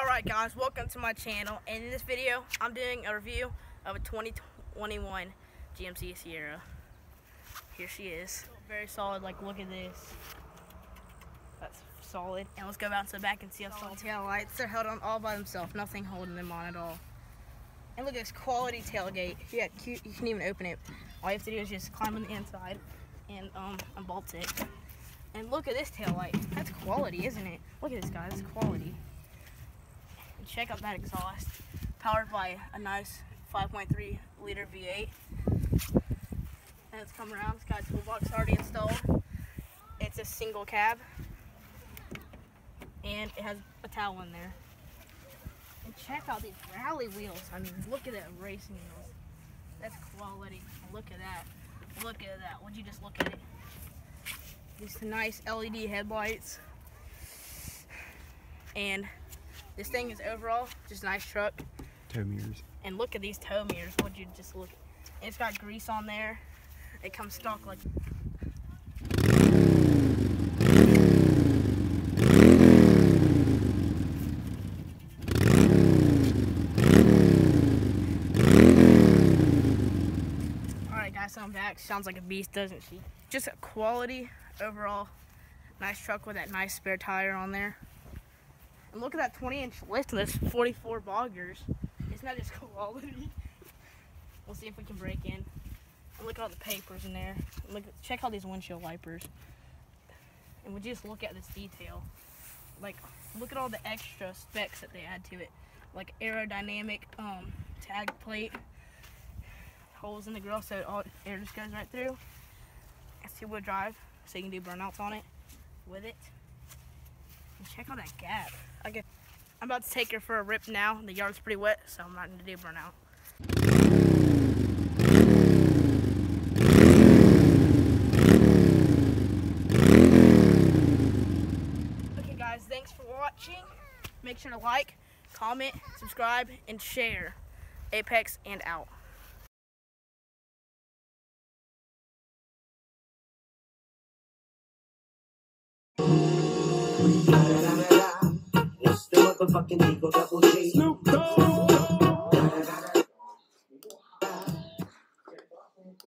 Alright guys, welcome to my channel, and in this video I'm doing a review of a 2021 GMC Sierra. Here she is. Very solid, like look at this. That's solid. And let's go out to the back and see how solid tail lights. They're held on all by themselves, nothing holding them on at all. And look at this quality tailgate. Yeah, cute. You can even open it. All you have to do is just climb on the inside and unbolt it. And look at this tail light. That's quality, isn't it? Look at this, guys. That's quality. And check out that exhaust. Powered by a nice 5.3 liter V8. And it's come around. It's got a toolbox already installed. It's a single cab. And it has a towel in there. And check out these rally wheels. I mean, look at that racing wheels. That's quality. Look at that. Look at that. Would you just look at it? These nice LED headlights. And this thing is overall just a nice truck. Tow mirrors. And look at these tow mirrors. Would you just look? And it's got grease on there. It comes stock like. Alright guys, so I'm back. Sounds like a beast, doesn't she? Just a quality overall. Nice truck with that nice spare tire on there. And look at that 20-inch lift and those 44 boggers. Isn't that just quality? We'll see if we can break in. And look at all the papers in there. Look, check out these windshield wipers. And we just look at this detail. Like, look at all the extra specs that they add to it. Like aerodynamic tag plate, holes in the grill so all air just goes right through. It's two-wheel drive, so you can do burnouts on it with it. And check out that gap. I'm about to take her for a rip now. The yard's pretty wet, so I'm not going to do burnout. Okay guys, thanks for watching. Make sure to like, comment, subscribe, and share. Apex and out. It's the motherfucking Eagle Double G. Snoop Dogg.